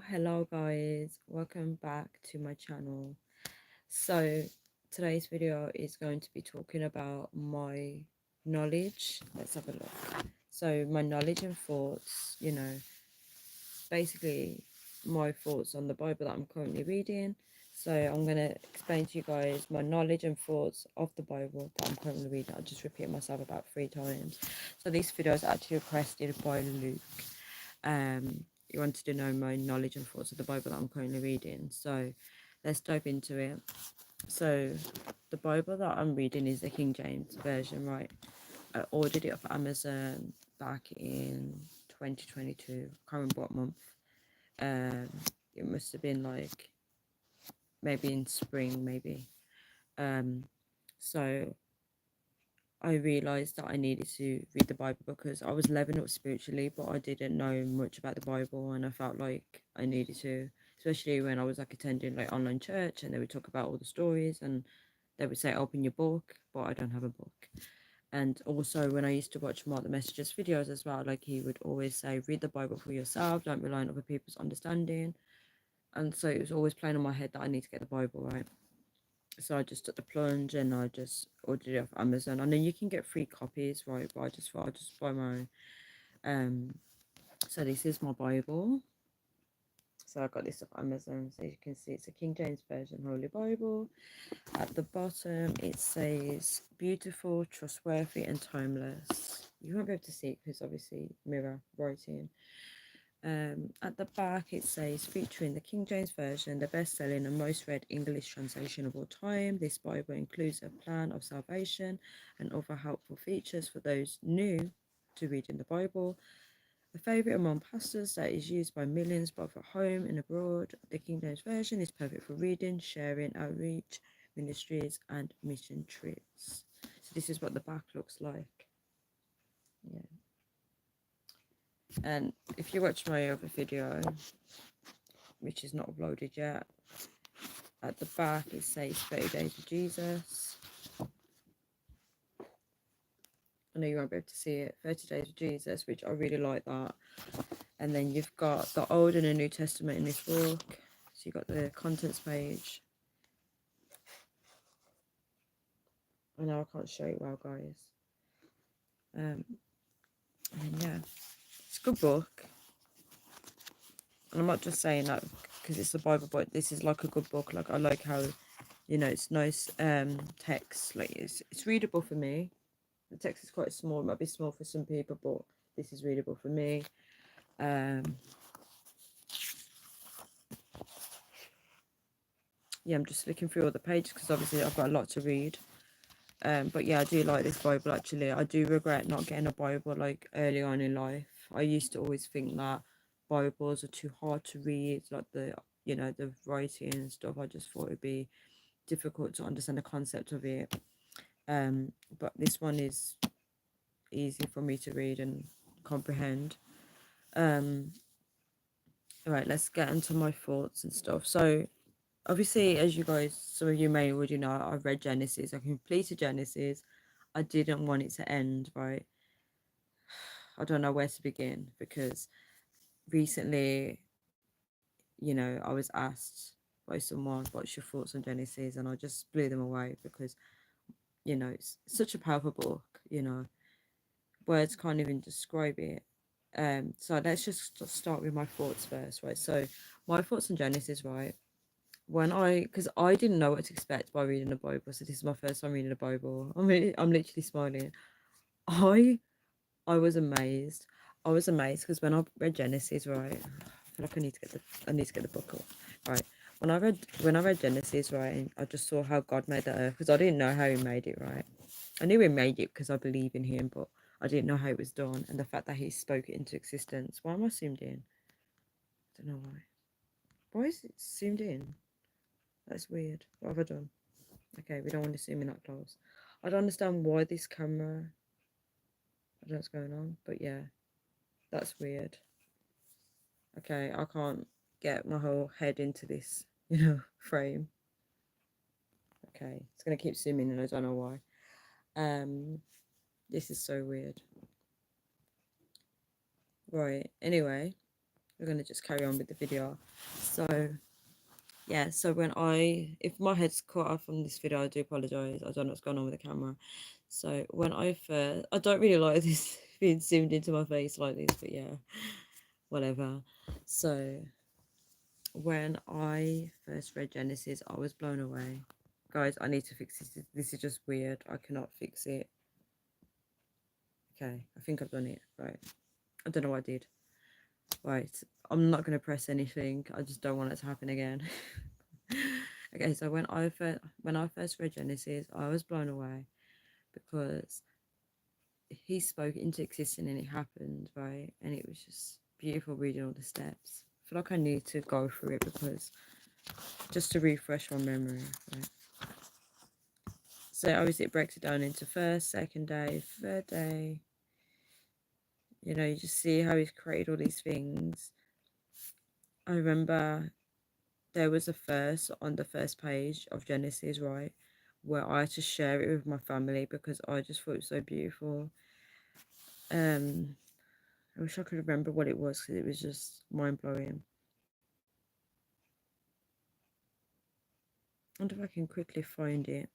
Hello guys, welcome back to my channel. So today's video is going to be talking about my knowledge. Let's have a look. So my knowledge and thoughts, basically my thoughts on the Bible that I'm currently reading. So I'm going to explain to you guys my knowledge and thoughts of the Bible that I'm currently reading. I'll just repeat myself about 3 times. So this video is actually requested by Luke. You wanted to know my knowledge and thoughts of the Bible that I'm currently reading. So let's dive into it. So the Bible that I'm reading is the King James version, right? I ordered it off Amazon back in 2022. I can't remember what month. Um, it must have been like maybe in spring, maybe. So I realised that I needed to read the Bible because I was leveling up spiritually, but I didn't know much about the Bible, and I felt like I needed to, especially when I was like attending like online church, and they would talk about all the stories, and they would say open your book, but I don't have a book. And also when I used to watch Mark the Messenger's videos as well, like he would always say, read the Bible for yourself, don't rely on other people's understanding. And so it was always playing on my head that I need to get the Bible right. So I just took the plunge and I just ordered it off Amazon. And then you can get free copies, right? But I just thought I'd just buy my own. Um, so this is my Bible. So I got this off Amazon. So you can see it's a King James Version Holy Bible. At the bottom it says beautiful, trustworthy and timeless. You won't be able to see it because obviously mirror writing. At the back it says featuring the King James Version, the best-selling and most read English translation of all time. This Bible includes a plan of salvation and other helpful features for those new to reading the Bible. A favourite among pastors that is used by millions both at home and abroad. The King James Version is perfect for reading, sharing, outreach, ministries and mission trips. So this is what the back looks like. Yeah. And if you watch my other video, which is not uploaded yet, at the back it says 30 Days with Jesus. I know you won't be able to see it. 30 Days with Jesus, which I really like that. And then you've got the Old and the New Testament in this book. So you've got the contents page. I know I can't show it well, guys. And yeah, it's a good book. And I'm not just saying that because it's the Bible, but this is like a good book. Like I like how, it's nice text. Like it's readable for me. The text is quite small. It might be small for some people, but this is readable for me. Yeah, I'm just looking through all the pages because obviously I've got a lot to read. But yeah, I do like this Bible actually. I do regret not getting a Bible like early on in life. I used to always think that Bibles are too hard to read, like the writing and stuff. I just thought it'd be difficult to understand the concept of it. But this one is easy for me to read and comprehend. All right, let's get into my thoughts and stuff. So obviously, as you guys, some of you may already know, I've read Genesis. I completed Genesis. I didn't want it to end, right? I don't know where to begin because recently, I was asked by someone, what's your thoughts on Genesis? And I just blew them away because, it's such a powerful book, words can't even describe it. So let's just start with my thoughts first, right? So my thoughts on Genesis, right? Because I didn't know what to expect by reading the Bible, so this is my first time reading the Bible. I'm literally smiling. I I was amazed. I was amazed because when I read Genesis, right, I feel like I need to get the book up, right. When I read Genesis, right, and I just saw how God made the earth because I didn't know how He made it, right. I knew He made it because I believe in Him, but I didn't know how it was done, and the fact that He spoke it into existence. Why am I zoomed in? I don't know why. Why is it zoomed in? That's weird. What have I done? Okay, we don't want to zoom in that close. I don't understand why this camera. I don't know what's going on, but yeah, that's weird. Okay, I can't get my whole head into this, frame. Okay, it's gonna keep zooming and I don't know why. This is so weird. Right, anyway, we're gonna just carry on with the video. So yeah, so if my head's cut off from this video, I do apologize. I don't know what's going on with the camera. So I don't really like this being zoomed into my face like this, but yeah, whatever. So when I first read Genesis, I was blown away. Guys, I need to fix this. This is just weird. I cannot fix it. Okay, I think I've done it. Right. I don't know what I did. Right. I'm not going to press anything. I just don't want it to happen again. Okay, so when I first read Genesis, I was blown away because he spoke into existence and it happened, right? And it was just beautiful reading all the steps. I feel like I need to go through it because just to refresh my memory, right? So obviously it breaks it down into first, second day, third day. You know, you just see how he's created all these things. I remember there was a verse on the first page of Genesis, right, where I had to share it with my family because I just thought it was so beautiful. I wish I could remember what it was because it was just mind blowing. I wonder if I can quickly find it.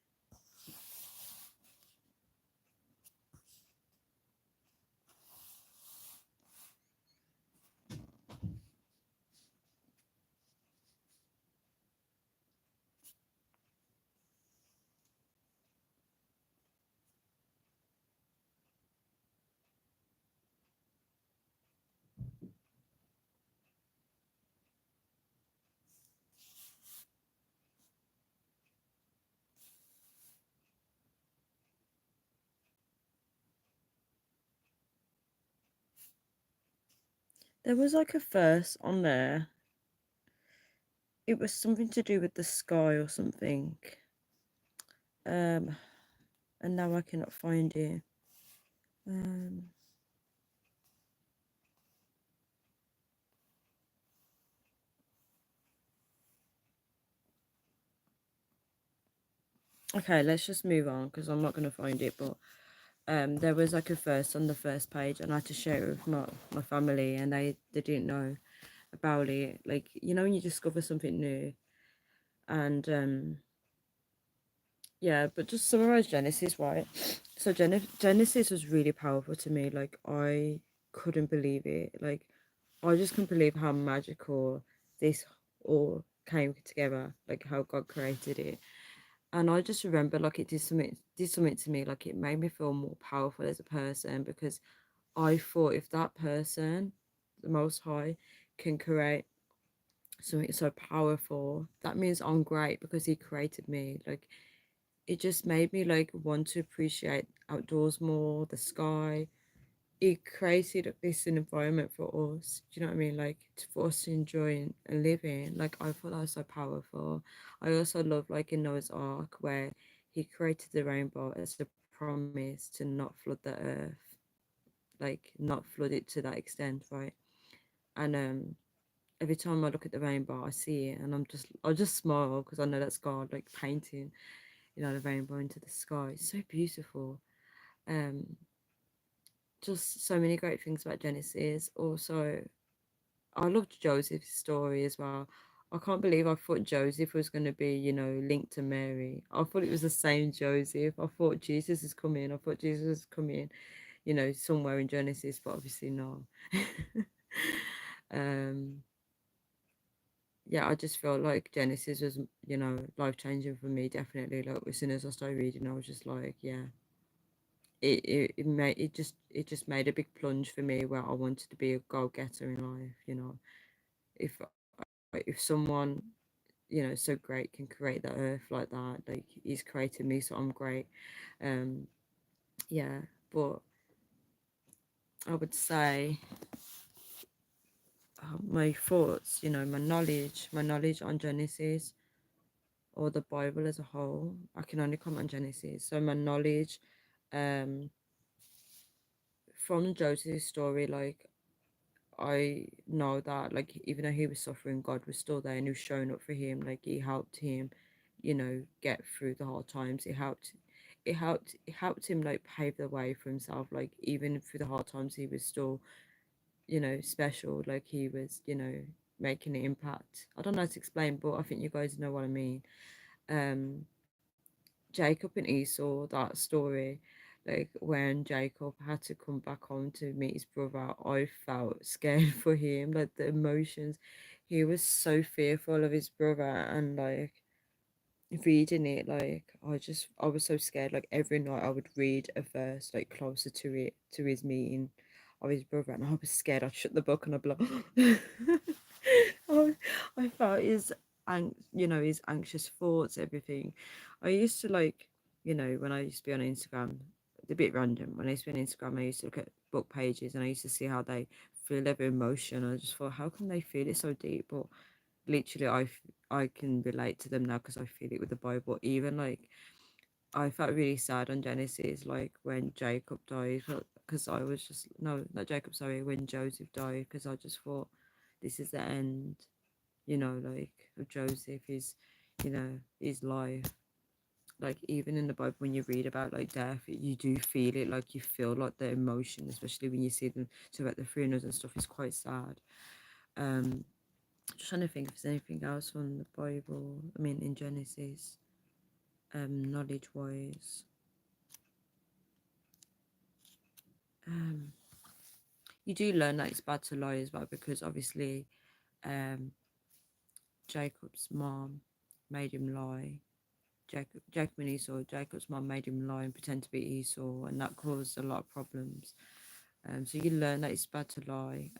There was like a verse on there. It was something to do with the sky or something. Um, and now I cannot find it. Um, okay, let's just move on because I'm not going to find it. But there was like a verse on the first page, and I had to share it with my family, and they didn't know about it. Like, you know, when you discover something new, and yeah, but just summarize Genesis, right? So Genesis was really powerful to me. Like, I couldn't believe it. Like, I just couldn't believe how magical this all came together. Like how God created it, and I just remember like it did something to me. Like it made me feel more powerful as a person because I thought if that person, the Most High, can create something so powerful, that means I'm great because He created me. Like it just made me like want to appreciate outdoors more, the sky. It created this environment for us. Do you know what I mean? Like for us to enjoy and live in. Like I thought that was so powerful. I also love like in Noah's Ark where he created the rainbow as a promise to not flood the earth, like not flood it to that extent, right? And every time I look at the rainbow, I see it, and I just smile because I know that's God like painting, you know, the rainbow into the sky. It's so beautiful. Um, just so many great things about Genesis. Also, I loved Joseph's story as well. I can't believe I thought Joseph was going to be, you know, linked to Mary. I thought it was the same Joseph. I thought Jesus is coming. I thought Jesus is coming, you know, somewhere in Genesis, but obviously not. um, yeah, I just felt like Genesis was, you know, life changing for me. Definitely, like as soon as I started reading, I was just like, yeah, it just made a big plunge for me where I wanted to be a go getter in life. You know, if if someone, you know, so great can create the earth like that, like he's created me, so I'm great. Um, yeah, but I would say my thoughts, you know, my knowledge on Genesis or the Bible as a whole. I can only comment on Genesis. So my knowledge, um, from Joseph's story, like I know that like even though he was suffering, God was still there and he was showing up for him. Like he helped him, you know, get through the hard times. It helped him like pave the way for himself. Like even through the hard times, he was still special. Like he was, making an impact. I don't know how to explain, but I think you guys know what I mean. Um, Jacob and Esau, that story, like when Jacob had to come back home to meet his brother, I felt scared for him. Like the emotions, he was so fearful of his brother, and like reading it, like I was so scared. Like every night I would read a verse like closer to it, to his meeting of his brother, and I was scared. I'd shut the book and I'd be like I, I felt his anxious thoughts, everything. I used to like, when I used to be on Instagram, a bit random. When I used to be on Instagram, I used to look at book pages and I used to see how they feel every emotion. I just thought, how can they feel it so deep? But literally, I can relate to them now because I feel it with the Bible. Even like I felt really sad on Genesis, like when Jacob died, because I was just no, not Jacob, sorry, when Joseph died, because I just thought this is the end, like of Joseph, his life. Like even in the Bible, when you read about like death, you do feel it, like you feel like the emotion, especially when you see them talk about the funerals and stuff. It's quite sad. Um, just trying to think if there's anything else from the Bible. I mean, in Genesis, knowledge wise. Um, you do learn that it's bad to lie as well because obviously, um, Jacob's mom made him lie. Jacob and Esau, Jacob's mom made him lie and pretend to be Esau, and that caused a lot of problems. So you learn that it's bad to lie.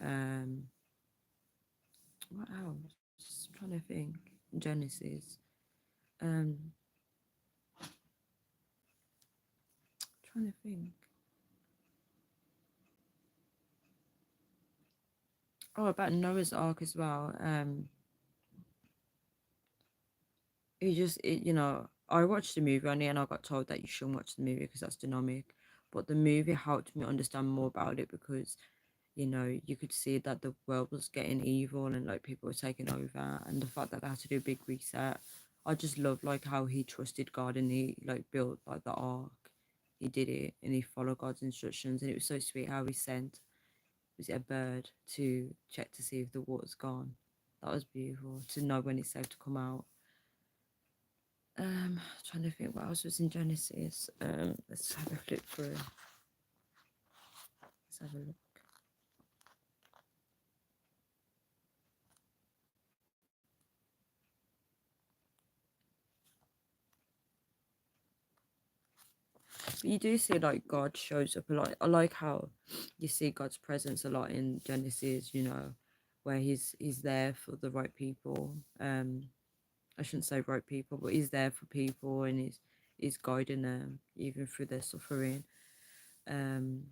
What else? I'm trying to think. Genesis. Um, trying to think. Oh, about Noah's Ark as well. I watched the movie only and I got told that you shouldn't watch the movie because that's dynamic. But the movie helped me understand more about it because, you could see that the world was getting evil and like people were taking over and the fact that they had to do a big reset. I just love like how he trusted God and he like built like the ark. He did it and he followed God's instructions and it was so sweet how he sent was it a bird to check to see if the water's gone. That was beautiful to know when it's safe to come out. Trying to think what else was in Genesis. Let's have a flip through. Let's have a look. But you do see like God shows up a lot. I like how you see God's presence a lot in Genesis. Where he's there for the right people. I shouldn't say right people, but he's there for people and he's guiding them even through their suffering. Um,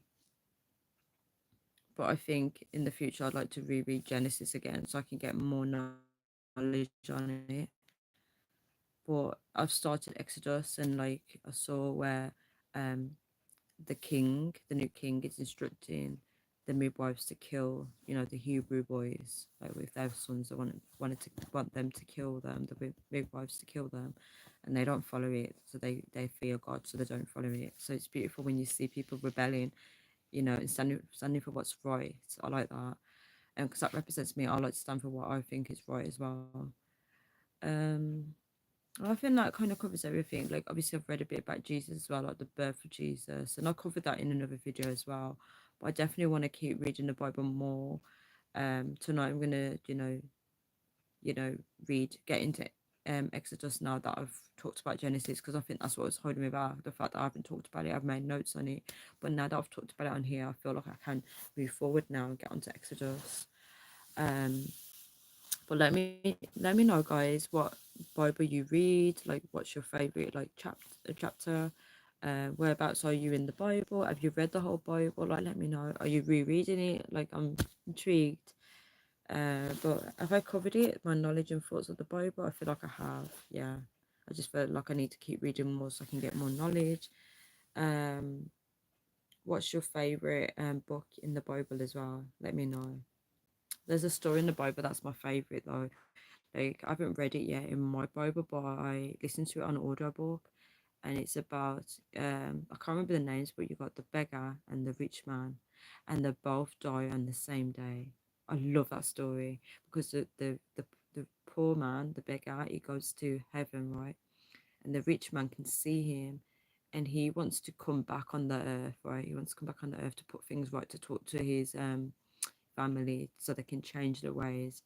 but I think in the future I'd like to reread Genesis again so I can get more knowledge on it. But I've started Exodus and like I saw where um the new king, is instructing the midwives to kill, the Hebrew boys, like with their sons. They want them to kill them, the midwives to kill them, and they don't follow it. So they fear God, so they don't follow it. So it's beautiful when you see people rebelling, and standing for what's right. I like that, and because that represents me, I like to stand for what I think is right as well. Um, I think that kind of covers everything. Like, obviously, I've read a bit about Jesus as well, like the birth of Jesus, and I'll cover that in another video as well. But I definitely want to keep reading the Bible more. Tonight I'm gonna, you know, get into Exodus now that I've talked about Genesis because I think that's what was holding me back. The fact that I haven't talked about it, I've made notes on it, but now that I've talked about it on here, I feel like I can move forward now and get onto Exodus. Um, but let me know, guys, what Bible you read. Like, what's your favorite like chapter? Whereabouts are you in the Bible? Have you read the whole Bible? Like, let me know. Are you rereading it? Like, I'm intrigued. But have I covered it? My knowledge and thoughts of the Bible? I feel like I have. Yeah. I just feel like I need to keep reading more so I can get more knowledge. Um, what's your favorite book in the Bible as well? Let me know. There's a story in the Bible that's my favorite though. Like I haven't read it yet in my Bible, but I listened to it on Audible, and it's about I can't remember the names, but you got the beggar and the rich man, and they both die on the same day. I love that story because the poor man, the beggar, he goes to heaven, right? And the rich man can see him, and he wants to come back on the earth, right? He wants to come back on the earth to put things right, to talk to his family so they can change their ways.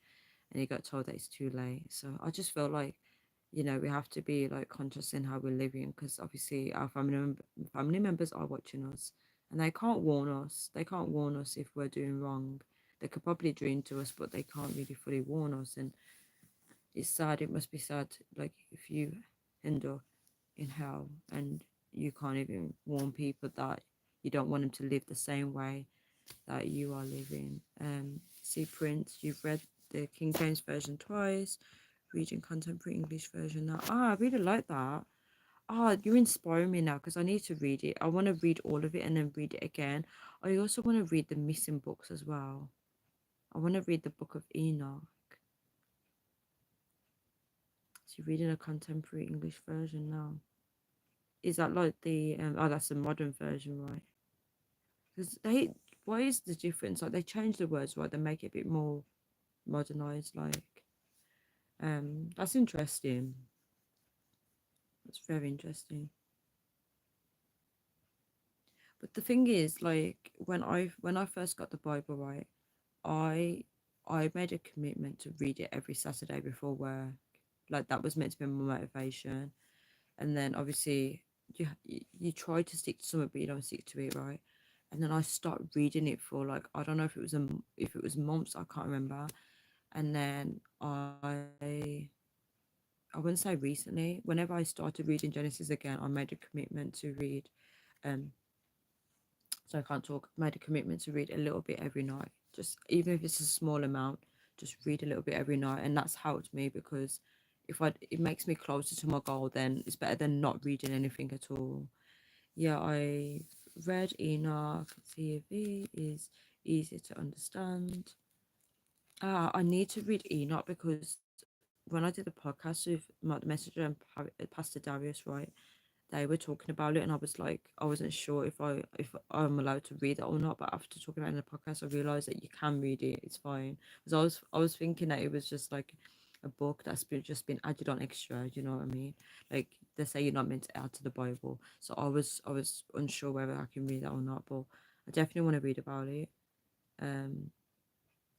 And he got told that it's too late. So I just feel like, we have to be like conscious in how we're living, because obviously our family members are watching us, and they can't warn us. They can't warn us if we're doing wrong. They could probably dream to us, but they can't really fully warn us. And it's sad. It must be sad, like if you end up in hell and you can't even warn people that you don't want them to live the same way that you are living. See, Prince, you've read the King James version twice, reading contemporary English version now. I really like that. You're inspiring me now because I need to read it. I want to read all of it and then read it again. I also want to read the missing books as well. I want to read the Book of Enoch. So you're reading a contemporary English version now. Is that like the that's the modern version, right? Because what is the difference? Like they change the words, right? They make it a bit more modernized. Like, that's interesting. That's very interesting. But the thing is, like, when I first got the Bible, right, I I made a commitment to read it every Saturday before work. Like that was meant to be my motivation. And then obviously you try to stick to something, but you don't stick to it, right? And then I start reading it for like, I don't know if it was if it was months, I can't remember. And then I wouldn't say recently. Whenever I started reading Genesis again, I made a commitment to read. Um, so I can't talk. Made a commitment to read a little bit every night, just even if it's a small amount. Just read a little bit every night, and that's helped me because it makes me closer to my goal. Then it's better than not reading anything at all. Yeah, I read Enoch. CAV is easy to understand. I need to read Enoch because when I did the podcast with the messenger and Pastor Darius, right, they were talking about it, and I was like, I wasn't sure if I'm allowed to read it or not. But after talking about it in the podcast, I realized that you can read it. It's fine. Because I was thinking that it was just like a book that's just been added on extra. You know what I mean? Like they say you're not meant to add to the Bible, so I was unsure whether I can read it or not. But I definitely want to read about it. Um,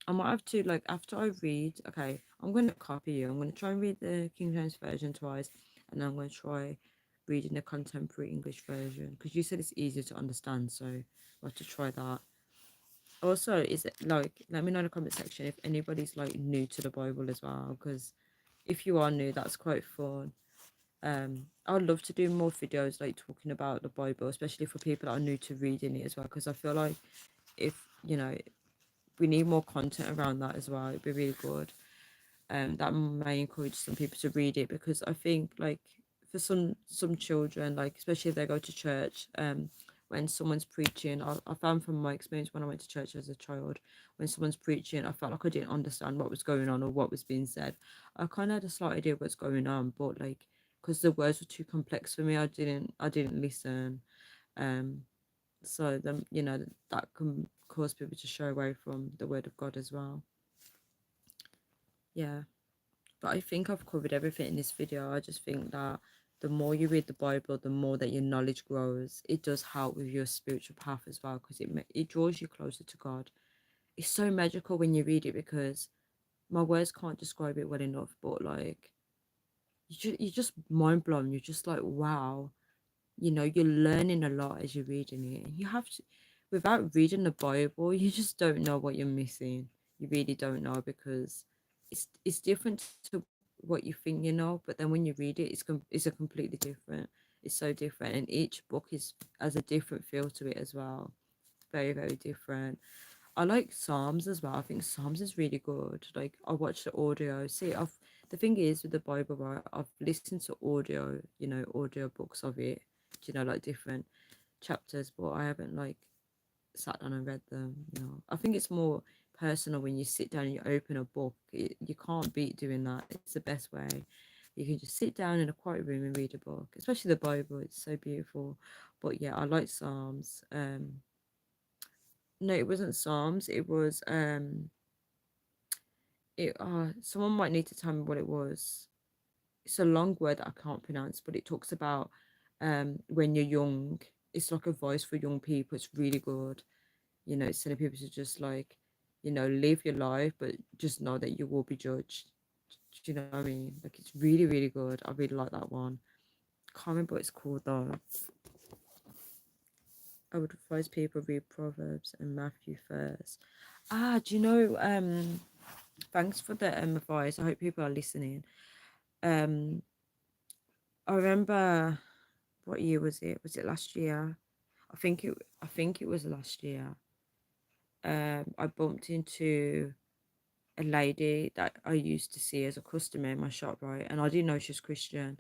I might have to, like, after I read, okay, I'm going to copy you. I'm going to try and read the King James version twice, and then I'm going to try reading the contemporary English version because you said it's easier to understand, so I'll have to try that. Also, is it like, let me know in the comment section if anybody's like new to the Bible as well, because if you are new, that's quite fun. I'd love to do more videos like talking about the Bible, especially for people that are new to reading it as well, because I feel like if we need more content around that as well. It'd be really good. That may encourage some people to read it because I think like for some children, like especially if they go to church, when someone's preaching, I found from my experience when I went to church as a child, when someone's preaching, I felt like I didn't understand what was going on or what was being said. I kind of had a slight idea what's going on, but like because the words were too complex for me, I didn't listen. Um, so then that can cause people to shy away from the word of God as well. Yeah, but I think I've covered everything in this video. I just think that the more you read the Bible, the more that your knowledge grows. It does help with your spiritual path as well because it draws you closer to God. It's so magical when you read it because my words can't describe it well enough, but like you're just mind blown. You're just like, wow, you're learning a lot as you're reading it. You have to, without reading the Bible, you just don't know what you're missing. You really don't know because it's different to what you think you know, but then when you read it, it's a completely different. It's so different, and each book has a different feel to it as well. Very, very different. I like Psalms as well. I think Psalms is really good. Like I watch the audio. See, the thing is with the Bible, right? I've listened to audio, audio books of it. Like different chapters, but I haven't like sat down and read them. I think it's more personal when you sit down and you open a book. You can't beat doing that. It's the best way. You can just sit down in a quiet room and read a book, especially the Bible. It's so beautiful. But yeah, I like Psalms. No, it wasn't Psalms. It was it someone might need to tell me what it was. It's a long word that I can't pronounce, but it talks about when you're young. It's like advice for young people. It's really good. You know, it's telling people to just like, live your life, but just know that you will be judged. Do you know what I mean? Like it's really, really good. I really like that one. Can't remember what it's called though. I would advise people read Proverbs and Matthew first. Do you know, thanks for the advice. I hope people are listening. Um, I remember, what year was it? Was it last year? I think it was last year. I bumped into a lady that I used to see as a customer in my shop, right? And I didn't know she was Christian.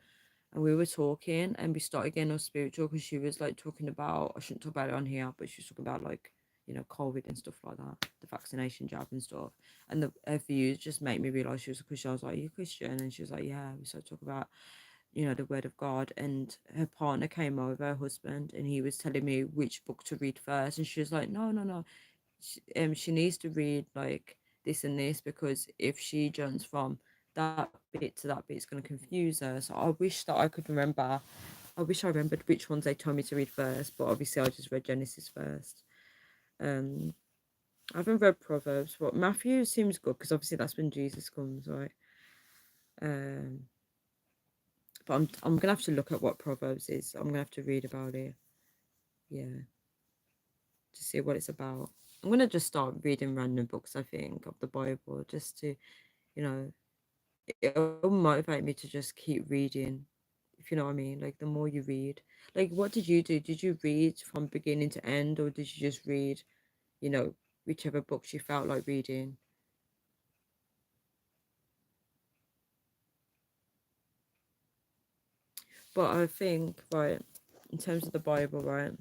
And we were talking and we started getting all spiritual because she was like talking about, I shouldn't talk about it on here, but she was talking about like, COVID and stuff like that, the vaccination jab and stuff. And her views just made me realize she was a Christian. I was like, "Are you Christian?" And she was like, "Yeah." We started talking about, the word of God. And her partner came over, her husband, and he was telling me which book to read first. And she was like, "No, no, no. She needs to read like this and this because if she jumps from that bit to that bit, it's going to confuse her." So I wish that I could remember. I wish I remembered which ones they told me to read first, but obviously I just read Genesis first. Um, I haven't read Proverbs, but Matthew seems good because obviously that's when Jesus comes, right? Um, but I'm gonna have to look at what Proverbs is. I'm gonna have to read about it, yeah, to see what it's about. I'm gonna just start reading random books, I think, of the Bible, just to, you know, it'll motivate me to just keep reading, if you know what I mean. Like the more you read, like what did you do? Did you read from beginning to end, or did you just read, you know, whichever books you felt like reading? But I think, right, in terms of the Bible, right,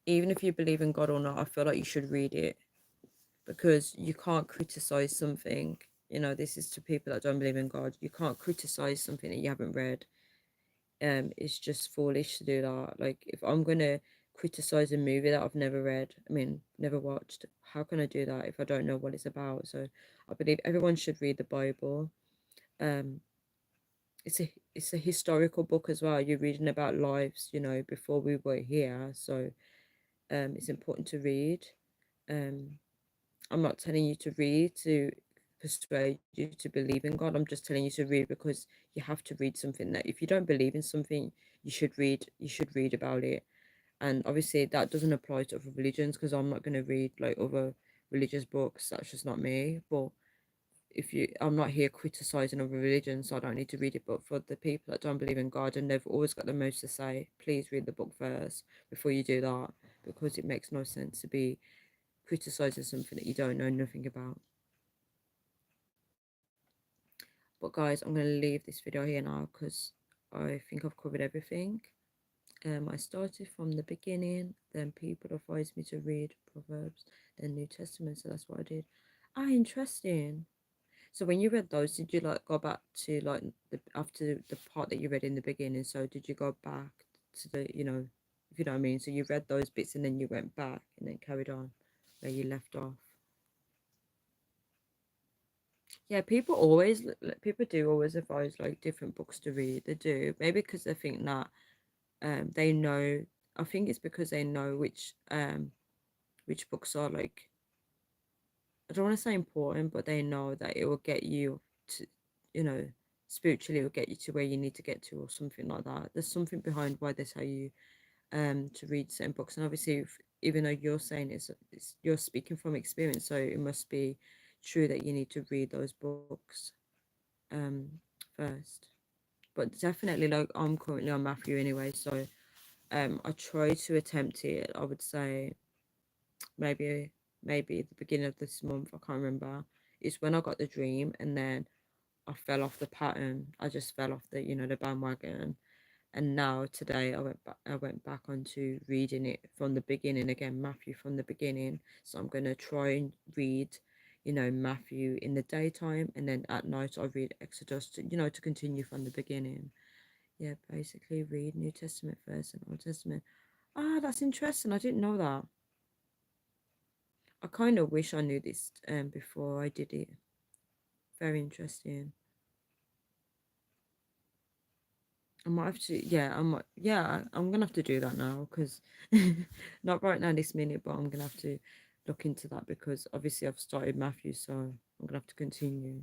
even if you believe in God or not, I feel like you should read it because you can't criticize something. This is to people that don't believe in God. You can't criticize something that you haven't read. It's just foolish to do that. Like if I'm gonna criticize a movie that I've never read, I mean, never watched, how can I do that if I don't know what it's about? So I believe everyone should read the Bible. Um, it's a historical book as well. You're reading about lives, before we were here. So it's important to read. Um, I'm not telling you to read to persuade you to believe in God. I'm just telling you to read because you have to read something that if you don't believe in something, you should read about it. And obviously that doesn't apply to other religions because I'm not going to read like other religious books. That's just not me. But I'm not here criticizing other religions, so I don't need to read it. But for the people that don't believe in God and they've always got the most to say, please read the book first before you do that because it makes no sense to be criticizing something that you don't know nothing about. But guys, I'm going to leave this video here now because I think I've covered everything. I started from the beginning, then people advised me to read Proverbs, then New Testament, so that's what I did. Interesting. So when you read those, did you like go back to like after the part that you read in the beginning? So did you go back to if you know what I mean? So you read those bits and then you went back and then carried on where you left off. Yeah, people do always advise like different books to read. They do maybe because they think that they know. I think it's because they know which books are like, I don't want to say important, but they know that it will get you to, you know, spiritually it will get you to where you need to get to or something like that. There's something behind why they tell you to read certain books. And obviously even though you're saying it's you're speaking from experience, so it must be true that you need to read those books um first. But definitely like I'm currently on Matthew anyway, so I try to attempt it, I would say maybe the beginning of this month, I can't remember. It's when I got the dream and then I fell off the pattern. I just fell off the bandwagon. And now today I went back onto reading it from the beginning again, Matthew from the beginning. So I'm gonna try and read, Matthew in the daytime and then at night I read Exodus to continue from the beginning. Yeah, basically read New Testament first and Old Testament. Ah, that's interesting. I didn't know that. I kind of wish I knew this before I did it. Very interesting. I might have to, yeah, I might, yeah, I'm gonna have to do that now because not right now this minute, but I'm gonna have to look into that because obviously I've started Matthew, so I'm gonna have to continue.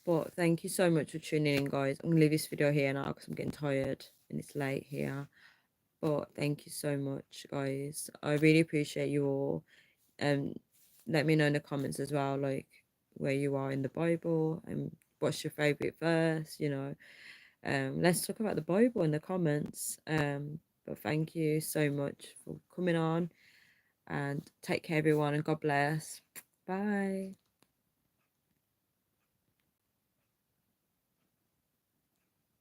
But thank you so much for tuning in, guys. I'm gonna leave this video here now because I'm getting tired and it's late here. But thank you so much, guys. I really appreciate you all. Um, let me know in the comments as well, like where you are in the Bible and what's your favorite verse. Let's talk about the Bible in the comments. But thank you so much for coming on and take care, everyone, and God bless. Bye.